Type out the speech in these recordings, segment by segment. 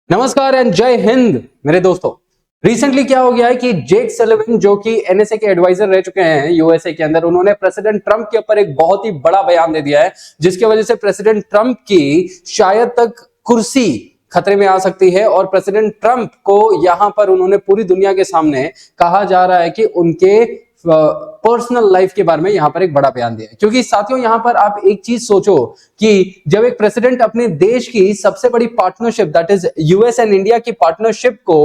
नमस्कार एंड जय हिंद मेरे दोस्तों। रिसेंटली क्या हो गया है कि जेक सलिवन जो कि एनएसए के एडवाइजर रह चुके हैं यूएसए के अंदर, उन्होंने प्रेसिडेंट ट्रंप के ऊपर एक बहुत ही बड़ा बयान दे दिया है जिसकी वजह से प्रेसिडेंट ट्रंप की शायद तक कुर्सी खतरे में आ सकती है। और प्रेसिडेंट ट्रंप को यहां पर उन्होंने पूरी दुनिया के सामने कहा जा रहा है कि उनके पर्सनल लाइफ के बारे में यहां पर एक बड़ा बयान दिया है। क्योंकि साथियों यहां पर आप एक चीज सोचो कि जब एक प्रेसिडेंट अपने देश की सबसे बड़ी partnership that is US and India की पार्टनरशिप को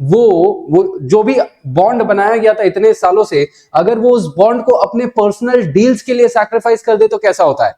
वो जो भी बॉन्ड बनाया गया था इतने सालों से, अगर वो उस बॉन्ड को अपने पर्सनल डील्स के लिए सैक्रिफाइस कर दे तो कैसा होता है।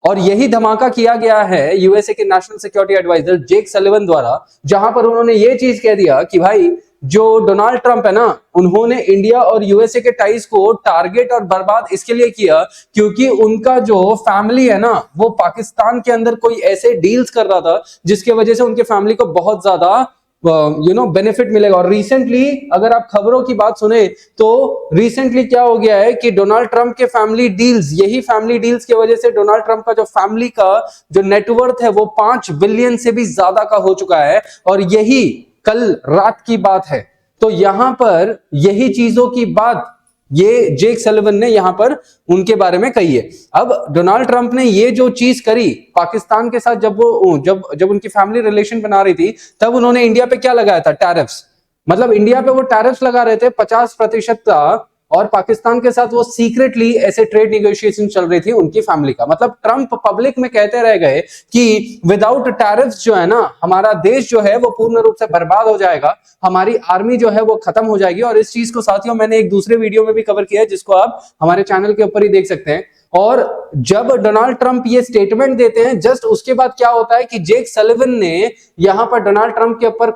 और यही धमाका किया गया है यूएसए के नेशनल सिक्योरिटी एडवाइजर जेक सलिवन द्वारा, जहां पर उन्होंने ये चीज कह दिया कि भाई जो डोनाल्ड ट्रंप है ना, उन्होंने इंडिया और यूएसए के टाइज को टारगेट और बर्बाद इसके लिए किया क्योंकि उनका जो फैमिली है ना, वो पाकिस्तान के अंदर कोई ऐसे डील्स कर रहा था जिसके वजह से उनके फैमिली को बहुत ज्यादा बेनिफिट मिलेगा। और रिसेंटली अगर आप खबरों की बात सुने तो रिसेंटली क्या हो गया है कि डोनाल्ड ट्रंप के फैमिली डील्स, यही फैमिली डील्स की वजह से डोनाल्ड ट्रंप का जो फैमिली का जो नेटवर्थ है वो 5 बिलियन से भी ज्यादा का हो चुका है। और यही कल रात की बात है। तो यहां पर यही चीजों की बात ये जेक सलिवन ने यहां पर उनके बारे में कही है। अब डोनाल्ड ट्रंप ने ये जो चीज करी पाकिस्तान के साथ, जब उनकी फैमिली रिलेशन बना रही थी, तब उन्होंने इंडिया पे क्या लगाया था? टैरिफ्स। मतलब इंडिया पे वो टैरिफ्स लगा रहे थे 50% का, और पाकिस्तान के साथ वो सीक्रेटली ऐसे ट्रेड निगोशिएशन चल रही थी उनकी फैमिली का। मतलब ट्रंप पब्लिक में कहते रह गए कि विदाउट टैरिफ्स जो है ना, हमारा देश जो है वो पूर्ण रूप से बर्बाद हो जाएगा, हमारी आर्मी जो है वो खत्म हो जाएगी। और इस चीज को साथियों मैंने एक दूसरे वीडियो में भी कवर किया है जिसको आप हमारे चैनल के ऊपर ही देख सकते हैं। और जब डोनाल्ड ट्रंप ये स्टेटमेंट देते हैं, जस्ट उसके बाद क्या होता है कि जेक सलिवन ने यहां पर डोनाल्ड ट्रंप के ऊपर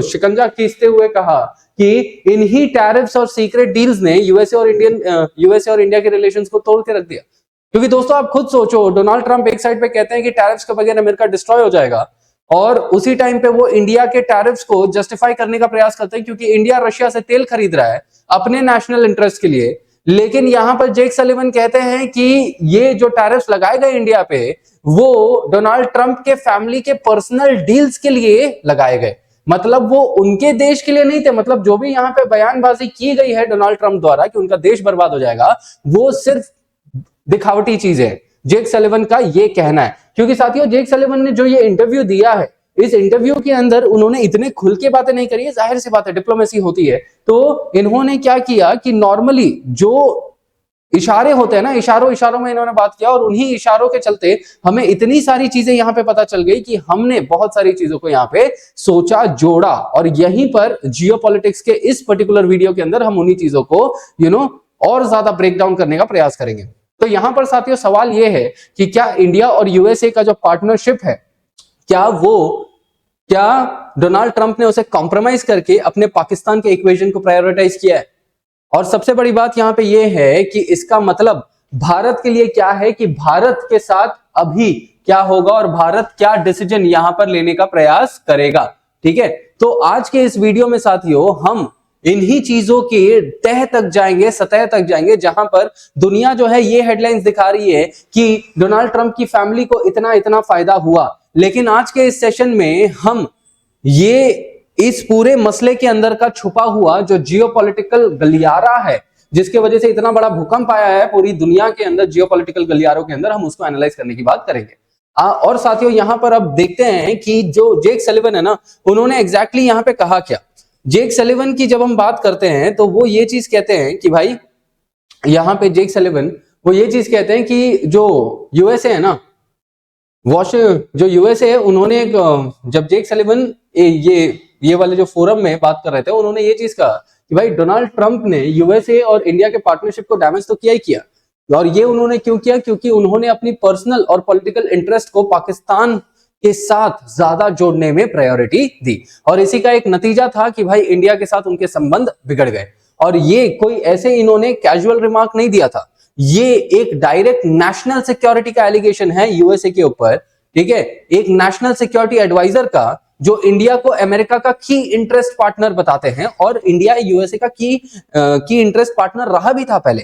शिकंजा खींचते हुए कहा कि इन्हीं टैरिफ्स और सीक्रेट डील्स ने यूएसए और इंडिया के रिलेशंस को तोड़ के रख दिया। क्योंकि दोस्तों आप खुद सोचो, डोनाल्ड ट्रंप एक साइड पे कहते हैं कि टैरिफ्स के बगैर अमेरिका डिस्ट्रॉय हो जाएगा, और उसी टाइम पे वो इंडिया के टैरिफ्स को जस्टिफाई करने का प्रयास करते हैं क्योंकि इंडिया रशिया से तेल खरीद रहा है अपने नेशनल इंटरेस्ट के लिए। लेकिन यहां पर जेक सलिवन कहते हैं कि ये जो टैरिफ्स लगाए गए इंडिया पे, वो डोनाल्ड ट्रंप के फैमिली के पर्सनल डील्स के लिए लगाए गए। मतलब वो उनके देश के लिए नहीं थे। मतलब जो भी यहाँ पे बयानबाजी की गई है डोनाल्ड ट्रंप द्वारा कि उनका देश बर्बाद हो जाएगा, वो सिर्फ दिखावटी चीज है, जेक सलिवन का ये कहना है। क्योंकि साथियों जेक सलिवन ने जो ये इंटरव्यू दिया है, इस इंटरव्यू के अंदर उन्होंने इतने खुल के बातें नहीं करी है, जाहिर सी बात है डिप्लोमेसी होती है। तो इन्होंने क्या किया कि नॉर्मली जो इशारे होते हैं ना, इशारों में इन्होंने बात किया, और उन्हीं इशारों के चलते हमें इतनी सारी चीजें यहां पे पता चल गई कि हमने बहुत सारी चीजों को यहां पे सोचा, जोड़ा। और यहीं पर जियोपॉलिटिक्स के इस पर्टिकुलर वीडियो के अंदर हम उन्हीं चीजों को और ज्यादा ब्रेक डाउन करने का प्रयास करेंगे। तो यहां पर साथियों सवाल यह है कि क्या इंडिया और यूएसए का जो पार्टनरशिप है, क्या डोनाल्ड ट्रंप ने उसे कॉम्प्रोमाइज करके अपने पाकिस्तान के इक्वेशन को प्रायोरिटाइज किया है? और सबसे बड़ी बात यहां पे यह है कि इसका मतलब भारत के लिए क्या है, कि भारत के साथ अभी क्या होगा और भारत क्या डिसीजन यहां पर लेने का प्रयास करेगा। ठीक है, तो आज के इस वीडियो में साथियों हम इन्हीं चीजों के तह तक जाएंगे, सतह तक जाएंगे, जहां पर दुनिया जो है ये हेडलाइंस दिखा रही है कि डोनाल्ड ट्रंप की फैमिली को इतना इतना फायदा हुआ। लेकिन आज के इस सेशन में हम ये इस पूरे मसले के अंदर का छुपा हुआ जो जियोपॉलिटिकल गलियारा है, जिसके वजह से इतना बड़ा भूकंप आया है पूरी दुनिया के अंदर, जियोपॉलिटिकल गलियारों के अंदर, हम उसको एनालाइज करने की बात करेंगे। और साथियों यहां पर अब देखते हैं कि जो जेक सलिवन है ना, उन्होंने एग्जैक्टली यहां पे कहा क्या। जेक सलिवन की जब हम बात करते हैं तो वो ये चीज कहते हैं कि भाई यहां पे जेक सलिवन वो ये चीज कहते हैं कि जो यूएसए है ना, जो यूएसए है, उन्होंने जब जेक सलिवन ये वाले जो फोरम में बात कर रहे थे, उन्होंने ये चीज कहा कि भाई डोनाल्ड ट्रंप ने यूएसए और इंडिया के पार्टनरशिप को डैमेज तो किया ही किया। और ये उन्होंने क्यों किया? क्योंकि उन्होंने अपनी पर्सनल और पॉलिटिकल इंटरेस्ट को पाकिस्तान के साथ ज्यादा जोड़ने में प्रायोरिटी दी। और इसी का एक नतीजा था कि भाई इंडिया के साथ उनके संबंध बिगड़ गए। और ये कोई ऐसे इन्होंने कैजुअल रिमार्क नहीं दिया था, ये एक डायरेक्ट नेशनल सिक्योरिटी का एलिगेशन है यूएसए के ऊपर। ठीक है, एक नेशनल सिक्योरिटी एडवाइजर का, जो इंडिया को अमेरिका का की इंटरेस्ट पार्टनर बताते हैं, और इंडिया यूएसए का की इंटरेस्ट पार्टनर रहा भी था पहले।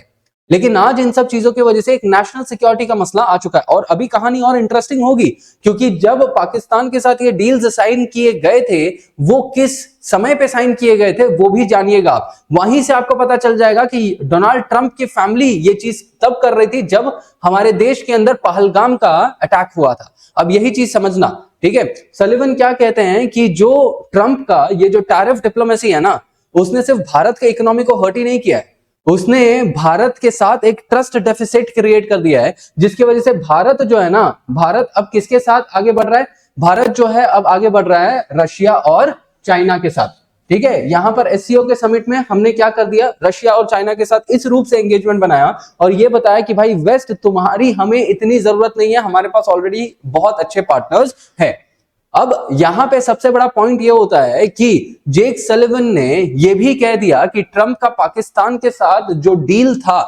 लेकिन आज इन सब चीजों की वजह से एक नेशनल सिक्योरिटी का मसला आ चुका है। और अभी कहानी और इंटरेस्टिंग होगी, क्योंकि जब पाकिस्तान के साथ ये डील्स साइन किए गए थे, वो किस समय पे साइन किए गए थे वो भी जानिएगा आप। वहीं से आपको पता चल जाएगा कि डोनाल्ड ट्रंप की फैमिली ये चीज तब कर रही थी जब हमारे देश के अंदर पहलगाम का अटैक हुआ था। अब यही चीज समझना, ठीक है। सलिवन क्या कहते हैं कि जो ट्रंप का ये जो टैरिफ डिप्लोमेसी है ना, उसने सिर्फ भारत के इकोनॉमी को हर्ट ही नहीं किया है, उसने भारत के साथ एक ट्रस्ट डेफिसिट क्रिएट कर दिया है, जिसकी वजह से भारत जो है ना, भारत अब किसके साथ आगे बढ़ रहा है? भारत जो है अब आगे बढ़ रहा है रशिया और चाइना के साथ, ठीक है। यहां पर एससीओ के समिट में हमने क्या कर दिया, रशिया और चाइना के साथ इस रूप से एंगेजमेंट बनाया और ये बताया कि भाई वेस्ट तुम्हारी हमें इतनी जरूरत नहीं है, हमारे पास ऑलरेडी बहुत अच्छे पार्टनर्स है। अब यहां पे सबसे बड़ा पॉइंट ये होता है कि जेक सलिवन ने यह भी कह दिया कि ट्रंप का पाकिस्तान के साथ जो डील था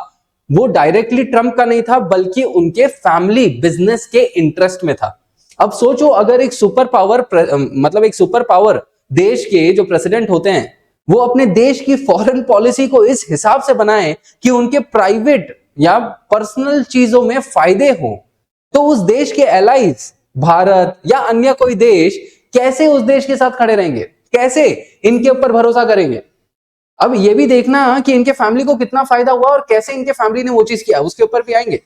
वो डायरेक्टली ट्रंप का नहीं था, बल्कि उनके फैमिली बिजनेस के इंटरेस्ट में था। अब सोचो, अगर एक सुपर पावर मतलब एक सुपर पावर देश के जो प्रेसिडेंट होते हैं वो अपने देश की फॉरेन पॉलिसी को इस हिसाब से बनाए कि उनके प्राइवेट या पर्सनल चीजों में फायदे हो, तो उस देश के एलाइज भारत या अन्य कोई देश कैसे उस देश के साथ खड़े रहेंगे, कैसे इनके ऊपर भरोसा करेंगे? अब ये भी देखना कि इनके फैमिली को कितना फायदा हुआ और कैसे इनके फैमिली ने वो चीज किया, उसके ऊपर भी आएंगे।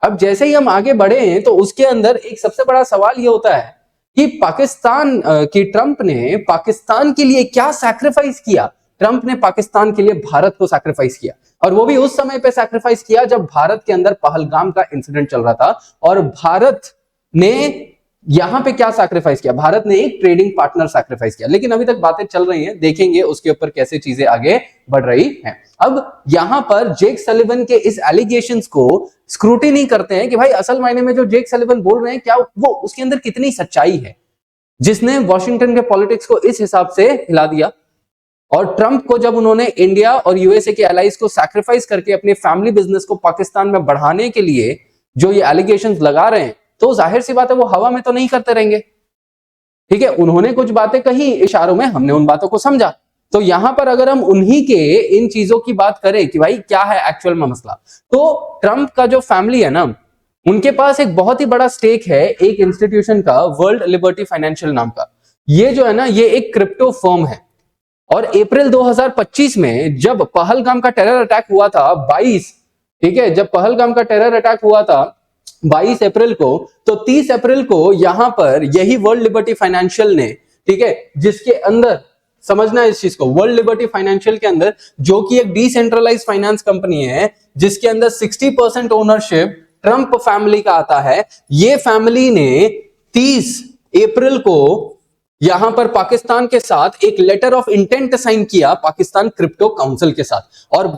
अब जैसे ही हम आगे बढ़े हैं तो उसके अंदर एक सबसे बड़ा सवाल ये होता है कि पाकिस्तान की ट्रंप ने पाकिस्तान के लिए क्या सैक्रिफाइस किया। ट्रंप ने पाकिस्तान के लिए भारत को सैक्रिफाइस किया, और वो भी उस समय पे सैक्रिफाइस किया जब भारत के अंदर पहलगाम का इंसिडेंट चल रहा था। और भारत ने यहां पे क्या सैक्रिफाइस किया? भारत ने एक ट्रेडिंग पार्टनर सैक्रिफाइस किया। लेकिन अभी तक बातें चल रही हैं, देखेंगे उसके ऊपर कैसे चीजें आगे बढ़ रही हैं। अब यहां पर जेक सलिवन के इस एलिगेशंस को स्क्रूटिनी करते हैं कि भाई असल मायने में जो जेक सलिवन बोल रहे हैं क्या वो उसके अंदर कितनी सच्चाई है, जिसने वॉशिंगटन के पॉलिटिक्स को इस हिसाब से हिला दिया। और ट्रंप को जब उन्होंने इंडिया और यूएसए के एलाइज को सैक्रिफाइस करके अपने फैमिली बिजनेस को पाकिस्तान में बढ़ाने के लिए जो ये एलिगेशंस लगा रहे हैं, तो जाहिर सी बात है वो हवा में तो नहीं करते रहेंगे, ठीक है। उन्होंने कुछ बातें कही इशारों में, हमने उन बातों को समझा। तो यहां पर अगर हम उन्हीं के इन चीजों की बात करें कि भाई क्या है एक्चुअल में मसला, तो ट्रंप का जो फैमिली है ना, उनके पास एक बहुत ही बड़ा स्टेक है एक इंस्टीट्यूशन का, वर्ल्ड लिबर्टी फाइनेंशियल नाम का। ये जो है ना, ये एक क्रिप्टो फर्म है। और अप्रैल 2025 में जब पहलगाम का टेरर अटैक हुआ था 22, ठीक है, जब पहलगाम का टेरर अटैक हुआ था 22 अप्रैल को, तो 30 अप्रैल को यहां पर यही वर्ल्ड लिबर्टी फाइनेंशियल ने, ठीक है, जिसके अंदर समझना इस चीज को, वर्ल्ड लिबर्टी फाइनेंशियल के अंदर जो कि एक डिसेंट्रलाइज्ड फाइनेंस कंपनी है, जिसके अंदर 60% ओनरशिप ट्रंप फैमिली का आता है, ये फैमिली ने 30 अप्रैल को यहां पर पाकिस्तान के साथ एक लेटर ऑफ इंटेंट साइन किया पाकिस्तान क्रिप्टो काउंसिल के साथ। और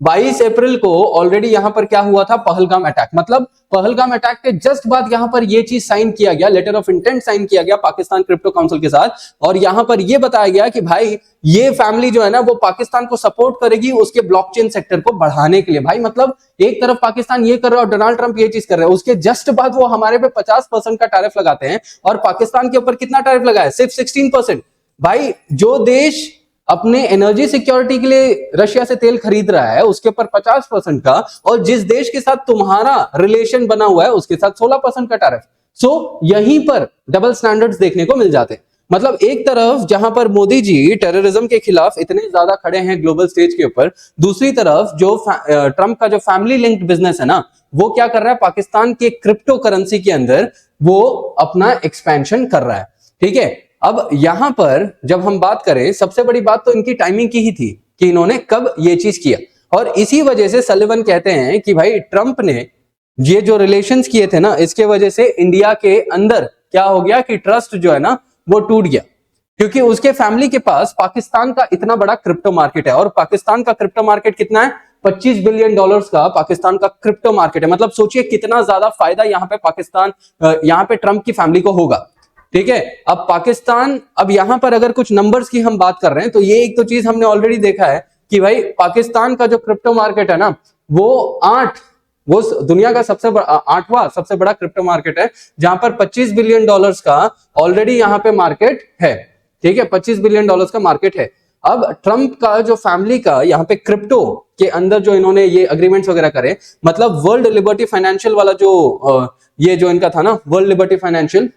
22 अप्रैल को ऑलरेडी यहां पर क्या हुआ था, पहलगाम अटैक। मतलब पहलगाम अटैक के जस्ट बाद यहां पर यह चीज साइन किया गया, लेटर ऑफ इंटेंट साइन किया गया पाकिस्तान क्रिप्टो काउंसिल के साथ। और यहां पर यह बताया गया कि भाई ये फैमिली जो है ना, वो पाकिस्तान को सपोर्ट करेगी उसके ब्लॉकचेन सेक्टर को बढ़ाने के लिए। भाई मतलब एक तरफ पाकिस्तान ये कर रहा है और डोनाल्ड ट्रंप ये चीज कर रहा है, उसके जस्ट बाद वो हमारे पे 50% का टैरिफ लगाते हैं, और पाकिस्तान के ऊपर कितना टैरिफ लगा है? सिर्फ 16%। भाई जो देश अपने एनर्जी सिक्योरिटी के लिए रशिया से तेल खरीद रहा है उसके ऊपर 50% का, और जिस देश के साथ तुम्हारा रिलेशन बना हुआ है उसके साथ 16% का टैरिफ। सो यहीं पर डबल स्टैंडर्ड्स देखने को मिल जाते हैं। मतलब एक तरफ जहां पर मोदी जी टेररिज्म के खिलाफ इतने ज्यादा खड़े हैं ग्लोबल स्टेज के ऊपर, दूसरी तरफ जो ट्रंप का जो फैमिली लिंक्ड बिजनेस है ना, वो क्या कर रहा है, पाकिस्तान के क्रिप्टो करेंसी के अंदर वो अपना एक्सपेंशन कर रहा है, ठीक है। अब यहां पर जब हम बात करें, सबसे बड़ी बात तो इनकी टाइमिंग की ही थी कि इन्होंने कब ये चीज किया। और इसी वजह से सलिवन कहते हैं कि भाई ट्रंप ने ये जो रिलेशंस किए थे ना, इसके वजह से इंडिया के अंदर क्या हो गया कि ट्रस्ट जो है ना वो टूट गया, क्योंकि उसके फैमिली के पास पाकिस्तान का इतना बड़ा क्रिप्टो मार्केट है। और पाकिस्तान का क्रिप्टो मार्केट कितना है? $25 बिलियन का पाकिस्तान का क्रिप्टो मार्केट है। मतलब सोचिए कितना ज्यादा फायदा यहाँ पे पाकिस्तान, यहाँ पे ट्रंप की फैमिली को होगा, ठीक है। अब पाकिस्तान, अब यहां पर अगर कुछ नंबर्स की हम बात कर रहे हैं तो ये एक तो चीज हमने ऑलरेडी देखा है कि भाई पाकिस्तान का जो क्रिप्टो मार्केट है ना, वो दुनिया का आठवां सबसे बड़ा क्रिप्टो मार्केट है, जहां पर $25 बिलियन का ऑलरेडी यहां पे मार्केट है, ठीक है, $25 बिलियन का मार्केट है। अब ट्रम्प का जो फैमिली का यहाँ पे क्रिप्टो के अंदर जो इन्होंने ये अग्रीमेंट्स वगैरह करे, मतलब वर्ल्ड लिबर्टी फाइनेंशियल वाला जो ये जो इनका था ना, वर्ल्ड लिबर्टी फाइनेंशियल,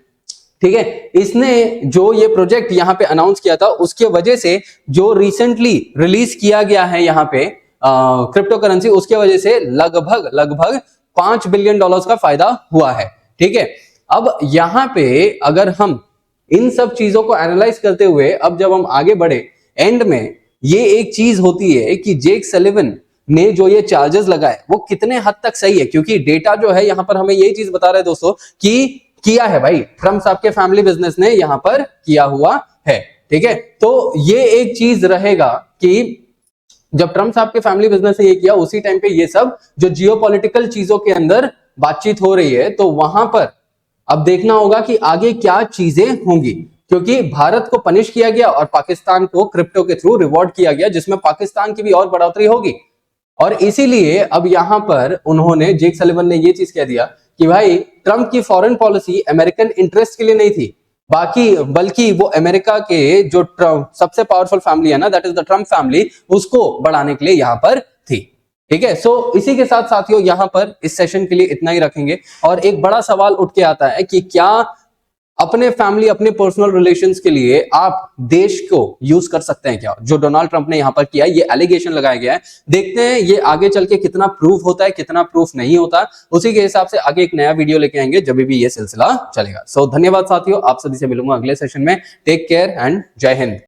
ठीक है, इसने जो ये प्रोजेक्ट यहाँ पे अनाउंस किया था, उसके वजह से जो रिसेंटली रिलीज किया गया है यहाँ पे क्रिप्टो करेंसी, उसके वजह से लगभग $5 बिलियन का फायदा हुआ है। ठीक है, अब यहाँ पे अगर हम इन सब चीजों को एनालाइज करते हुए अब जब हम आगे बढ़े, एंड में ये एक चीज होती है कि जेक सलिवन ने जो ये चार्जेस लगाए वो कितने हद तक सही है, क्योंकि डेटा जो है यहाँ पर हमें यही चीज बता रहा है दोस्तों कि किया है भाई, ट्रम्प साहब के फैमिली बिजनेस ने यहां पर किया हुआ है। ठीक है, तो ये एक चीज रहेगा कि जब ट्रम्प साहब के फैमिली बिजनेस ने ये किया, उसी टाइम पे ये सब जो जियोपॉलिटिकल चीजों के अंदर बातचीत हो रही है, तो वहां पर अब देखना होगा कि आगे क्या चीजें होंगी, क्योंकि भारत को पनिश किया गया और पाकिस्तान को क्रिप्टो के थ्रू रिवॉर्ड किया गया, जिसमें पाकिस्तान की भी और बढ़ोतरी होगी। और इसीलिए अब यहां पर उन्होंने, जेक सलिवन ने ये चीज कह दिया कि भाई ट्रम्प की फॉरेन पॉलिसी अमेरिकन इंटरेस्ट के लिए नहीं थी, बल्कि वो अमेरिका के जो सबसे पावरफुल फैमिली है ना, that is the Trump family, उसको बढ़ाने के लिए यहां पर थी। ठीक है, सो इसी के साथ साथियों यहां पर इस सेशन के लिए इतना ही रखेंगे। और एक बड़ा सवाल उठ के आता है कि क्या अपने फैमिली, अपने पर्सनल रिलेशंस के लिए आप देश को यूज कर सकते हैं क्या, जो डोनाल्ड ट्रंप ने यहां पर किया, ये एलिगेशन लगाया गया है। देखते हैं ये आगे चल के कितना प्रूफ होता है, कितना प्रूफ नहीं होता, उसी के हिसाब से आगे एक नया वीडियो लेके आएंगे जब भी ये सिलसिला चलेगा। सो धन्यवाद साथियों, आप सभी से मिलूंगा अगले सेशन में। टेक केयर एंड जय हिंद।